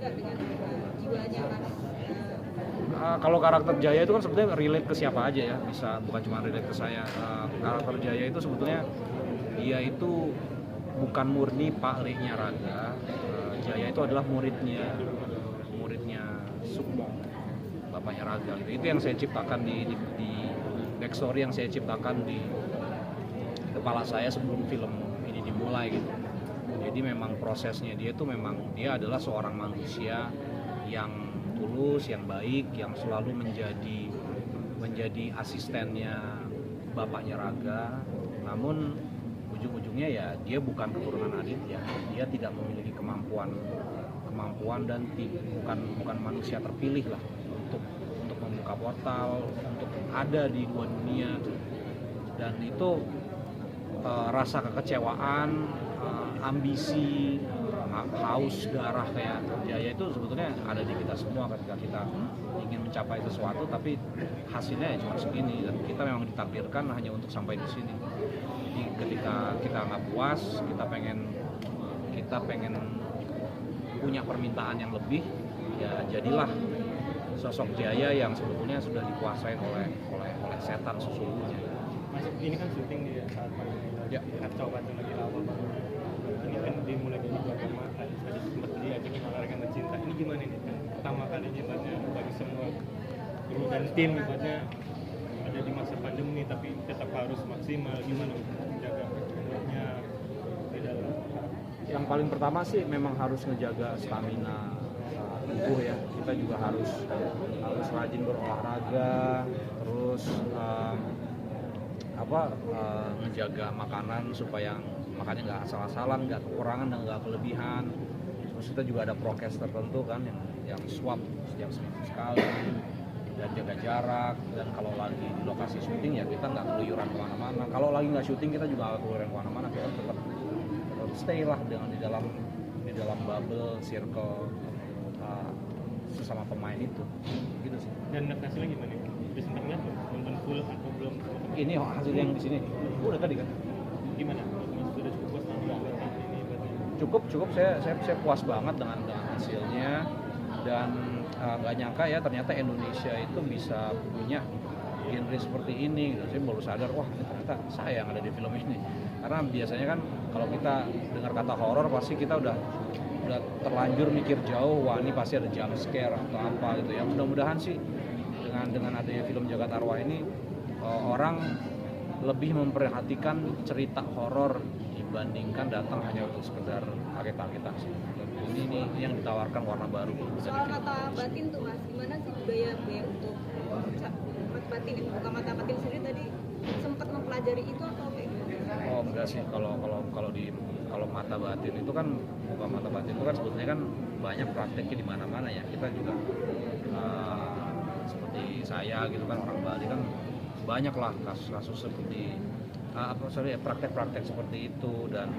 nggak dengan jiwanya kan? Kalau karakter Jaya itu kan sebetulnya relate ke siapa aja ya, bisa bukan cuma relate ke saya. Karakter Jaya itu sebetulnya dia itu bukan murni Pak Le-nya Raga. Jaya itu adalah muridnya Sukmo, bapaknya Raga. Itu yang saya ciptakan di backstory yang saya ciptakan di kepala saya sebelum film ini dimulai gitu. Jadi memang prosesnya dia adalah seorang manusia yang tulus, yang baik, yang selalu menjadi asistennya bapaknya Raga. Namun ujung-ujungnya ya dia bukan keturunan Aditya, dia tidak memiliki kemampuan dan bukan manusia terpilih lah untuk membuka portal, untuk ada di dua dunia. Dan itu rasa kekecewaan, ambisi, haus darah kayak Jaya itu sebetulnya ada di kita semua ketika kita ingin mencapai sesuatu tapi hasilnya ya cuma segini, dan kita memang ditakdirkan hanya untuk sampai di sini. Jadi ketika kita nggak puas, kita pengen punya permintaan yang lebih, ya jadilah sosok Jaya yang sebetulnya sudah dikuasain oleh setan sesungguhnya. Mas, ini kan syuting di saat pandemi, kacau lagi lama banget. Ini kan dimulai dari agama, tadi sempat diajakin olahraga mencinta. Ini gimana nih? Kan pertama kali ibaratnya bagi semua kru dan tim ibaratnya ada di masa pandemi tapi tetap harus maksimal. Gimana menjaga umurnya di dalam? Yang paling pertama sih memang harus ngejaga stamina tubuh ya. Kita juga harus rajin berolahraga, terus ngejaga makanan supaya makannya nggak asal-asalan, nggak kekurangan dan nggak kelebihan. Terus kita juga ada prokes tertentu kan yang swab setiap seminggu sekali dan jaga jarak. Dan kalau lagi di lokasi syuting ya kita nggak keluyuran kemana-mana. Kalau lagi nggak syuting kita juga nggak keluyuran kemana-mana, kita tetap stay lah di dalam bubble circle sesama pemain itu gitu sih. Dan hasilnya gimana? Udah sempat lihat nonton full atau belum? Ini hasil yang di sini udah tadi kan. Gimana? Sudah cukup puas dengan ini ibaratnya? Cukup saya puas banget dengan hasilnya, dan nggak nyangka ya ternyata Indonesia itu bisa punya genre seperti ini gitu. Saya baru sadar, wah ternyata saya yang ada di film ini. Karena biasanya kan kalau kita dengar kata horor pasti kita udah terlanjur mikir jauh, wah ini pasti ada jump scare atau apa gitu ya. Mudah-mudahan sih dengan adanya film Jagat Arwah ini orang lebih memperhatikan cerita horor dibandingkan datang hanya untuk sekedar kaget-kagetan sih. Ini yang ditawarkan warna baru. Soal mata batin tuh Mas, gimana sih budaya untuk mata batin, bukan mata batin sendiri tadi sempat mempelajari itu atau kayak gimana? Oh enggak sih, kalau mata batin itu kan bukan mata batin itu kan sebetulnya kan banyak prakteknya di mana-mana ya. Kita juga seperti saya gitu kan, orang Bali kan banyak lah kasus-kasus seperti praktek-praktek seperti itu, dan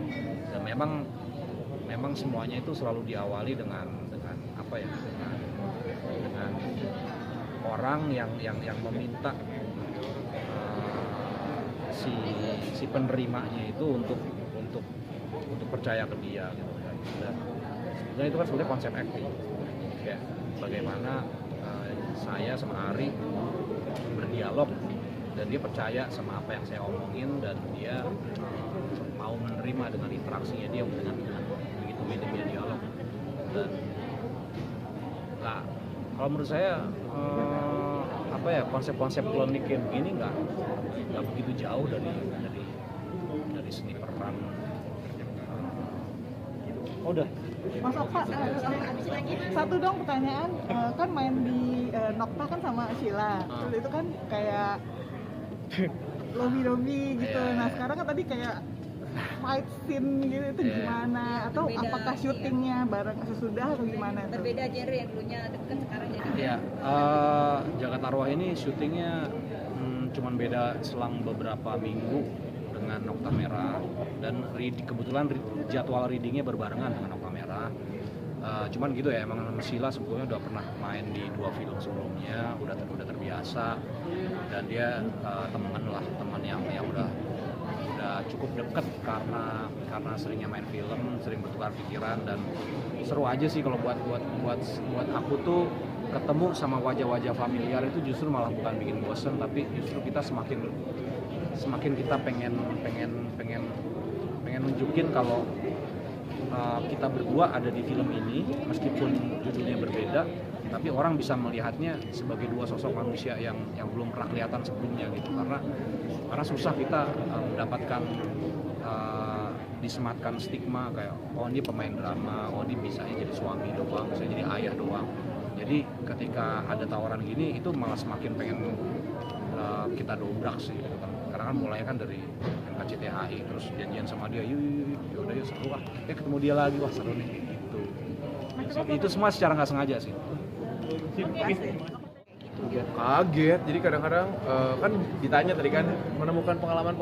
memang semuanya itu selalu diawali dengan apa ya, dengan orang yang meminta si penerimanya itu untuk percaya ke dia gitu kan. Dan sebenarnya itu kan sebenarnya konsep acting ya, bagaimana saya sama Ari berdialog dan dia percaya sama apa yang saya omongin, dan dia mau menerima dengan interaksinya dia dengan begitu minimnya dialog. Dan kalau menurut saya konsep-konsep klinik kayak begini nggak begitu jauh dari seni peran. Udah. Mas Oka, satu dong pertanyaan, kan main di Nokta kan sama Sheila, terus itu kan kayak lobby gitu. Nah sekarang kan tadi kayak fight scene gitu, itu gimana? Atau berbeda, apakah syutingnya bareng sesudah atau gimana? Berbeda genre yang dulunya deket sekarang jadi. Iya, Jagat Arwah ini syutingnya cuman beda selang beberapa minggu dengan Nokta Merah, dan kebetulan jadwal readingnya berbarengan dengan Nokta Merah. Cuman gitu ya, emang Sheila sebelumnya udah pernah main di 2 film sebelumnya, udah terbiasa, dan dia teman yang udah udah cukup deket karena seringnya main film, sering bertukar pikiran, dan seru aja sih kalau buat aku tuh ketemu sama wajah-wajah familiar itu justru malah bukan bikin bosen, tapi justru kita semakin kita pengen nunjukin kalau kita berdua ada di film ini meskipun judulnya berbeda, tapi orang bisa melihatnya sebagai dua sosok manusia yang belum pernah kelihatan sebelumnya gitu, karena susah kita mendapatkan disematkan stigma kayak oh ini pemain drama, oh ini bisa jadi suami doang, bisa jadi ayah doang. Jadi ketika ada tawaran gini itu malah semakin pengen kita dobrak sih gitu kan. Karena kan mulainya kan dari NKCTHI, terus janjian sama dia, yaudah yuk seru lah, ketemu dia lagi, wah seru nih gitu. Itu semua secara nggak sengaja sih. Kaget, jadi kadang-kadang kan ditanya tadi kan menemukan pengalaman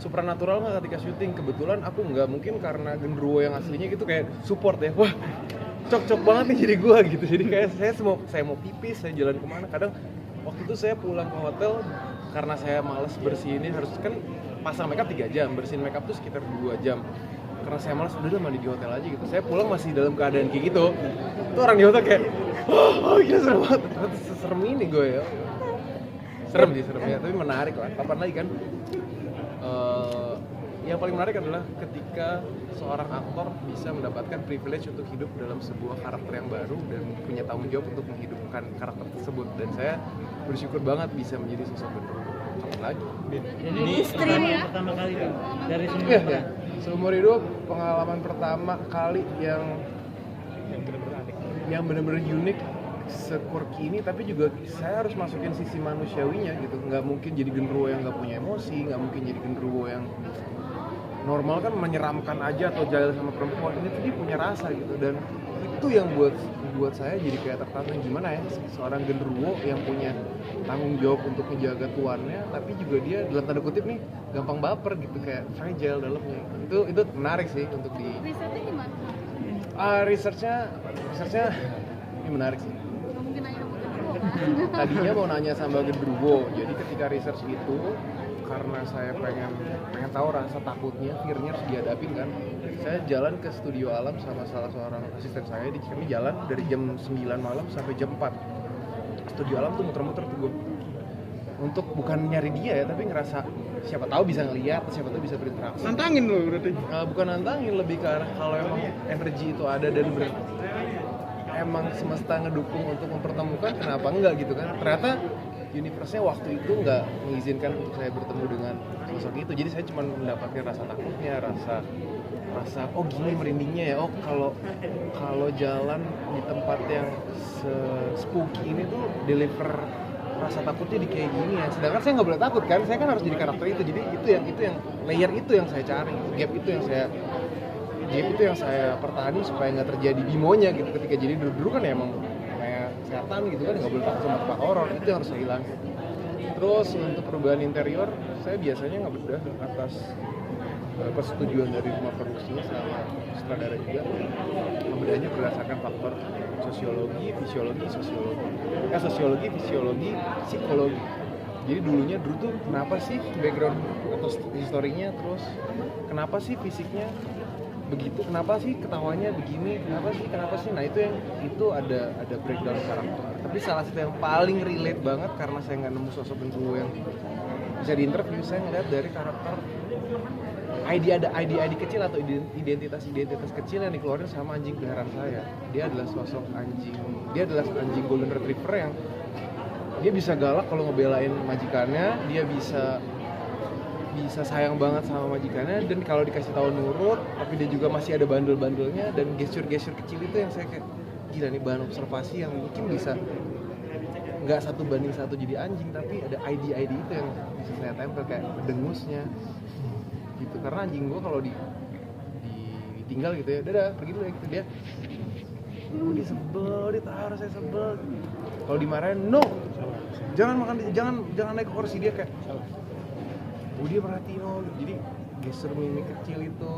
supernatural nggak ketika syuting. Kebetulan aku nggak, mungkin karena genderuwo yang aslinya gitu kayak support ya, wah cocok banget nih jadi gua gitu. Jadi kayak saya mau pipis, saya jalan kemana, kadang waktu itu saya pulang ke hotel karena saya males bersihinnya, harus kan pasang makeup 3 jam, bersihin makeup tuh sekitar 2 jam. Karena saya malas, udah mandi di hotel aja gitu. Saya pulang masih dalam keadaan kayak gitu. Itu orang di hotel kayak, oh gila serem banget. Ternyata seserem ini gue ya. Serem ya, tapi menarik lah. Kapan lagi kan? Yang paling menarik adalah ketika seorang aktor bisa mendapatkan privilege untuk hidup dalam sebuah karakter yang baru dan punya tanggung jawab untuk menghidupkan karakter tersebut. Dan saya bersyukur banget bisa menjadi sosok genderuwo. Kapan lagi? Jadi pengalaman pertama kali kan dari seumur hidup. Ya. Seumur hidup pengalaman pertama kali yang benar-benar unik se-quirky ini, tapi juga saya harus masukin sisi manusiawinya gitu. Nggak mungkin jadi genderuwo yang nggak punya emosi, nggak mungkin jadi genderuwo yang normal kan menyeramkan aja atau jalan sama perempuan. Ini tuh dia punya rasa gitu, dan itu yang buat saya jadi kayak tertantang, gimana ya seorang genderuwo yang punya tanggung jawab untuk menjaga tuannya, tapi juga dia dalam tanda kutip nih gampang baper gitu, kayak fragile dalamnya. Itu menarik sih untuk di Risetnya gimana? researchnya ini menarik sih. Nggak mungkin nanya sama genderuwo kan? Tadinya mau nanya sama genderuwo, jadi ketika research itu karena saya pengen tahu rasa takutnya, fear-nya harus dihadapin kan. Saya jalan ke Studio Alam sama salah seorang asisten saya, kami jalan dari jam 9 malam sampai jam 4. Studio Alam tuh muter-muter tuh gue. Untuk bukan nyari dia ya, tapi ngerasa siapa tahu bisa ngeliat, siapa tahu bisa berinteraksi. Nantangin loh berarti. Bukan nantangin, lebih ke arah kalau emang energi itu ada dan emang semesta ngedukung untuk mempertemukan, kenapa enggak gitu kan. Ternyata universe-nya waktu itu nggak mengizinkan untuk saya bertemu dengan sosok itu. Jadi saya cuma mendapatkan rasa takutnya, rasa oh gini merindingnya ya, oh kalau jalan di tempat yang spooky ini tuh deliver rasa takutnya di kayak gini ya. Sedangkan saya nggak boleh takut kan, saya kan harus jadi karakter itu. Jadi itu yang layer itu yang saya cari, gap itu yang saya pertani supaya nggak terjadi bimonya gitu. Ketika jadi dulu kan ya emang kayak setan gitu kan, nggak boleh takut sama tempat horor, itu yang harus saya hilangin. Terus untuk perubahan interior, saya biasanya nggak bedah atas persetujuan dari rumah produksi sama sutradara juga. Pembedahnya berdasarkan faktor sosiologi, fisiologi, psikologi. Jadi dulu tuh kenapa sih background atau historinya, terus kenapa sih fisiknya begitu, kenapa sih ketawanya begini, kenapa sih, nah itu ada breakdown karakter. Tapi salah satu yang paling relate banget karena saya nggak nemu sosok genderuwo yang bisa diinterview, saya ngeliat dari karakter ID kecil atau identitas kecil yang dikeluarin sama anjing peliharaan saya. Dia adalah anjing golden retriever yang dia bisa galak kalau ngebelain majikannya, dia bisa sayang banget sama majikannya, dan kalau dikasih tahu nurut, tapi dia juga masih ada bandel-bandelnya, dan gesture-gesture kecil itu yang saya kayak gila nih, bahan observasi yang mungkin bisa nggak 1:1 jadi anjing, tapi ada ID itu yang bisa saya tempel kayak dengusnya gitu. Karena anjing gue kalau ditinggal gitu ya, dadah pergi dulu ya gitu, dia dia sebel, dia tahu saya sebel. Kalau dimarahin, no, jangan makan, jangan naik ke kursi, dia kayak dia perhatiin, jadi gesture mimik kecil itu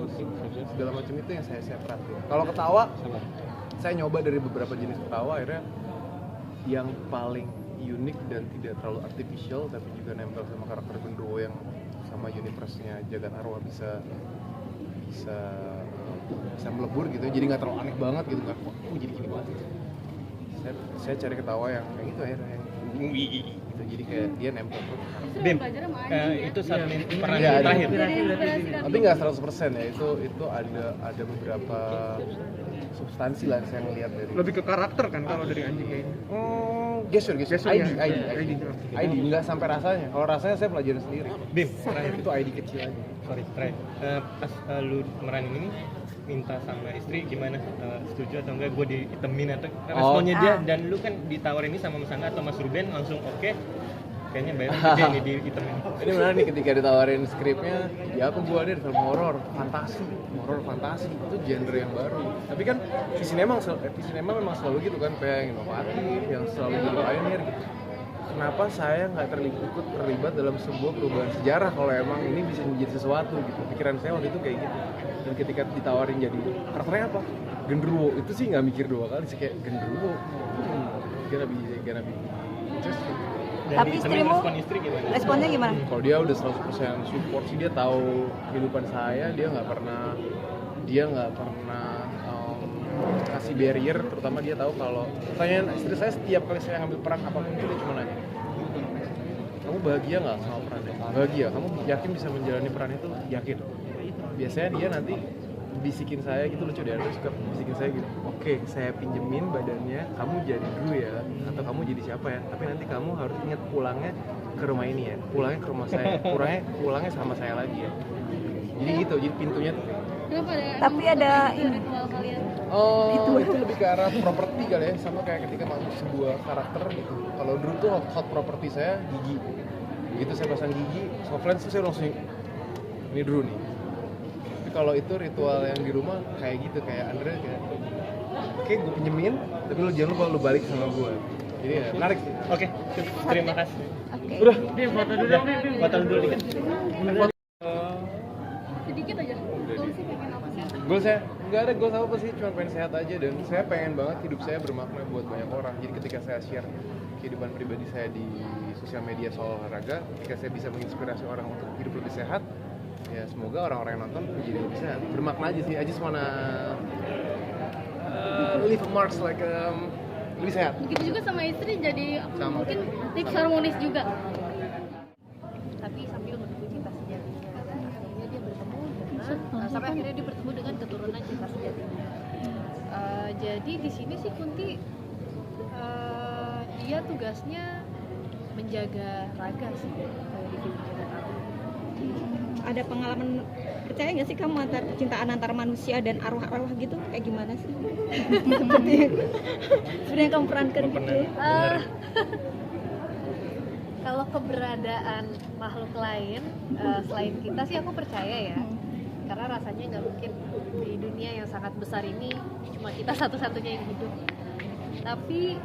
segala macam itu yang saya perhatiin. Kalau ketawa, saya nyoba dari beberapa jenis ketawa, akhirnya yang paling unik dan tidak terlalu artificial tapi juga nempel sama karakter genderuwo yang sama universe-nya Jagat Arwah bisa melebur gitu, jadi nggak terlalu aneh banget gitu, nggak kok jadi gini banget gitu. Saya cari ketawa yang kayak gitu akhirnya yang gitu, jadi kayak dia nempel terus. Bim, Belajar sama anjing itu saat peran Iya, ada. terakhir. Tapi nggak 100% ya, itu ada beberapa substansi lah yang saya ngeliat dari. Lebih ke karakter kan kalau dari anjing kayak ini. Gesture, Gesture, ID, ya. ID, nggak sampai rasanya. Kalau rasanya saya pelajarin sendiri. Bim, terakhir. Itu ID kecil aja. Sorry, terakhir. Pas lu meranin ini minta sama istri gimana? Setuju atau enggak gue diitemin atau responnya dia, dan lu kan ditawarin ini sama Mas Angga atau Mas Ruben langsung oke. Kayaknya bayar gede nih diitemin. Ini benar nih, ketika ditawarin skripnya, ya aku buat deh film horor fantasi itu genre yang baru. Tapi kan Visinema memang selalu gitu kan, kayak yang inovatif, yang selalu jadi pioneer gitu. Kenapa saya nggak ikut terlibat dalam sebuah perubahan sejarah kalau emang ini bisa menjadi sesuatu gitu? Pikiran saya waktu itu kayak gitu. Dan ketika ditawarin jadi karakternya apa? Genderuwo, itu sih nggak mikir dua kali sih, kayak genderuwo. Gonna be interesting. Dan Tapi diitemin istrimu respon istri gimana? responnya gimana? Kalau dia udah 100% support sih, dia tahu kehidupan saya, dia nggak pernah kasih barrier, terutama dia tahu kalau pertanyaan istri saya setiap kali saya ngambil peran apapun itu dia cuma nanya, kamu bahagia nggak sama perannya? Bahagia. Kamu yakin bisa menjalani peran itu? Yakin. Biasanya dia nanti bisikin saya gitu, lucu deh, suka bisikin saya gitu, oke, saya pinjemin badannya, kamu jadi dulu ya, atau kamu jadi siapa ya, tapi nanti kamu harus ingat pulangnya ke rumah ini ya, pulangnya ke rumah saya, pulangnya sama saya lagi ya. Jadi gitu, jadi pintunya tuh Kenapa ada? Tapi ada ritual kalian. itu lebih ke arah properti kali ya, sama kayak ketika masuk sebuah karakter gitu. Kalau dulu tuh hot properti saya gigi, begitu saya pasang gigi, soft lens tuh saya langsung ini dulu nih. Tapi kalau itu ritual yang di rumah kayak gitu, kayak Andre kayak oke, gue pinjemin, tapi lu jangan lupa lu balik sama gue. Jadi ya menarik sih. Oke, terima kasih. Oke. Udah. Bim, foto dulu dong, Bim. Foto dulu dikit. Sedikit aja. Goal sih pengen apa sih? Goal saya nggak ada goal apa sih, cuma pengen sehat aja, dan saya pengen banget hidup saya bermakna buat banyak orang. Jadi ketika saya share kehidupan pribadi saya di sosial media soal olahraga, ketika saya bisa menginspirasi orang untuk hidup lebih sehat, ya semoga orang-orang yang nonton menjadi lebih sehat. Bermakna aja sih, I just wanna leave a marks like lebih sehat. Begitu juga sama istri, jadi Sama. mungkin tips harmonis juga. Tapi sambil menunggu cinta sejatinya, akhirnya dia bertemu dengan sampai akhirnya dia bertemu dengan keturunan cinta sejatinya. Jadi di sini sih Kunti dia tugasnya menjaga Raga sih kalau di film Jagat Arwah. Ada pengalaman, percaya nggak sih kamu antar percintaan antar manusia dan arwah-arwah gitu, kayak gimana sih? Seperti sebenarnya kamu perankan gitu. Kalau keberadaan makhluk lain selain kita sih aku percaya ya, karena rasanya nggak mungkin di dunia yang sangat besar ini cuma kita satu-satunya yang hidup. Tapi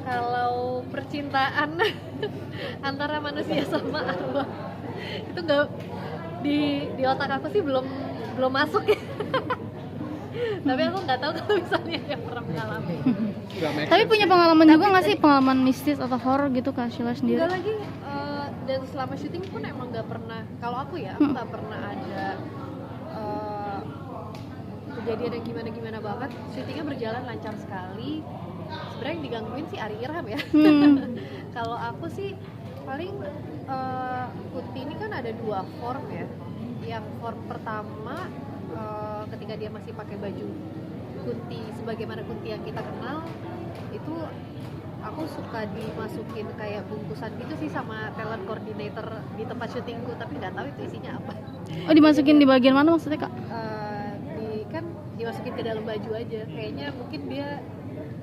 kalau percintaan antara manusia sama arwah itu nggak di otak aku sih belum masuk ya. Tapi aku nggak tahu kalau misalnya yang pernah mengalami. Tapi punya pengalaman juga nggak sih, pengalaman mistis atau horor gitu Kak Sheila sendiri? Enggak lagi, dan selama syuting pun emang nggak pernah, kalau aku ya, aku nggak pernah ada kejadian yang gimana-gimana banget. Syutingnya berjalan lancar sekali. Sebenarnya yang digangguin sih Ari Irham ya. Kalau aku sih paling Kunti ini kan ada dua form ya. Yang form pertama ketika dia masih pakai baju Kunti sebagaimana Kunti yang kita kenal, itu aku suka dimasukin kayak bungkusan gitu sih sama talent coordinator di tempat syutingku, tapi nggak tahu itu isinya apa. Oh, dimasukin di bagian mana maksudnya Kak? Kan dimasukin ke dalam baju aja, kayaknya mungkin dia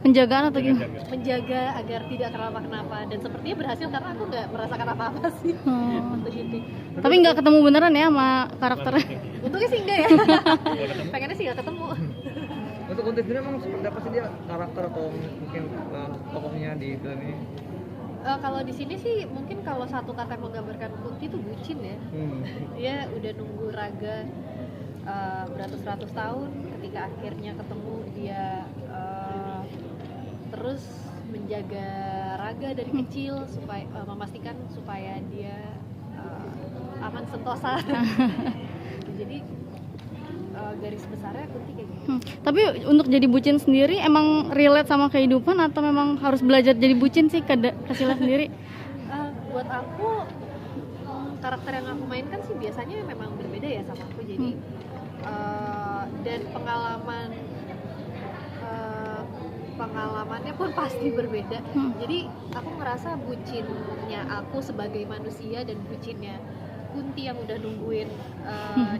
Penjagaan atau gimana? menjaga agar tidak kenapa-kenapa, dan sepertinya berhasil karena aku nggak merasakan apa-apa sih waktu syuting. Tapi nggak ketemu beneran ya sama karakternya? Untungnya sih enggak ya. Pengennya sih nggak ketemu. Untuk Kunti sendiri emang seperti apa sih dia karakter atau mungkin tokohnya di film ini? Kalau di sini sih mungkin kalau satu kata yang menggambarkan Kunti itu bucin ya. Dia udah nunggu Raga beratus-ratus tahun, ketika akhirnya ketemu dia terus menjaga Raga dari kecil supaya memastikan supaya dia aman sentosa. Jadi garis besarnya Kunti kayak gitu. Tapi untuk jadi bucin sendiri emang relate sama kehidupan atau memang harus belajar jadi bucin sih ke Sila sendiri? Buat aku karakter yang aku mainkan sih biasanya memang berbeda ya sama aku. Jadi dan pengalamannya pun pasti berbeda. Jadi aku ngerasa bucinnya aku sebagai manusia dan bucinnya Kunti yang udah nungguin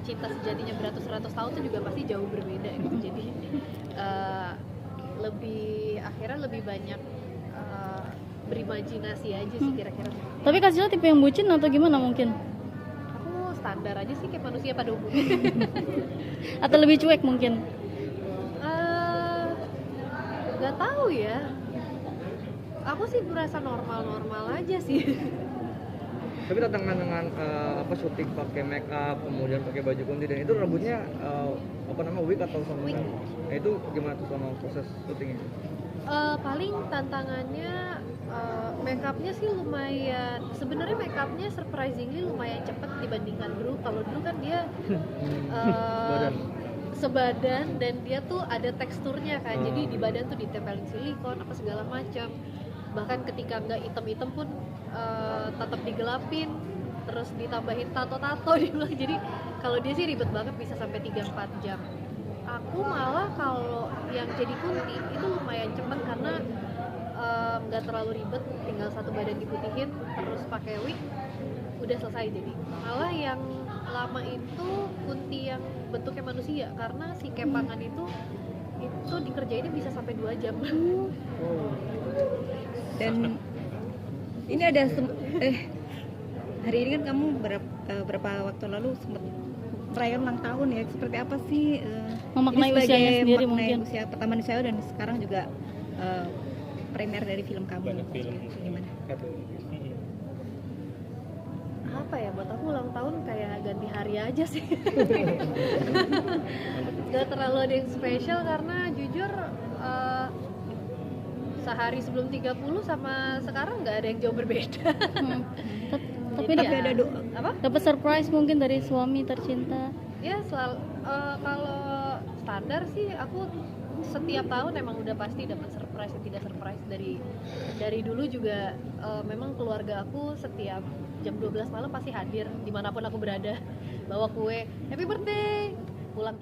cinta sejatinya beratus-ratus tahun itu juga pasti jauh berbeda gitu. Jadi akhirnya lebih banyak berimajinasi aja sih kira-kira. Tapi Kak Sila tipe yang bucin atau gimana mungkin? Aku standar aja sih kayak manusia pada umumnya. Atau lebih cuek mungkin? Gak tahu ya. Aku sih merasa normal-normal aja sih. Tapi tantangan dengan syuting pakai make up, kemudian pakai baju Kunti dan itu rambutnya wig atau sama wig. Nah, itu gimana tuh sama proses syutingnya? Paling tantangannya make upnya sih lumayan. Sebenarnya make upnya surprisingly lumayan cepet dibandingkan Drew. Kalau Drew kan dia sebadan dan dia tuh ada teksturnya kan. Jadi di badan tuh ditempelin silikon apa segala macam. Bahkan ketika nggak item-item pun tetap digelapin, terus ditambahin tato-tato dia bilang. Jadi kalau dia sih ribet banget, bisa sampai 3-4 jam. Aku malah kalau yang jadi Kunti itu lumayan cepet karena nggak terlalu ribet, tinggal satu badan diputihin terus pakai wig udah selesai. Jadi malah yang lama itu Kunti yang bentuknya manusia karena si kepangan itu dikerjainnya bisa sampai 2 jam. Dan ini ada hari ini kan kamu berapa waktu lalu sempat perayaan ulang tahun ya, seperti apa sih memaknai usianya sendiri mungkin? Usia pertama saya dan sekarang juga premier dari film kamu. Banyak film gimana? Apa ya, buat aku ulang tahun kayak ganti hari aja sih. Gak terlalu ada yang spesial karena jujur sehari sebelum 30 sama sekarang nggak ada yang jauh berbeda. Tapi ada dapat surprise mungkin dari suami tercinta. Ya kalau standar sih aku setiap tahun emang udah pasti dapat surprise. Tidak surprise dari dulu juga memang keluarga aku setiap jam 12 malam pasti hadir dimanapun aku berada, bawa kue happy birthday, pulang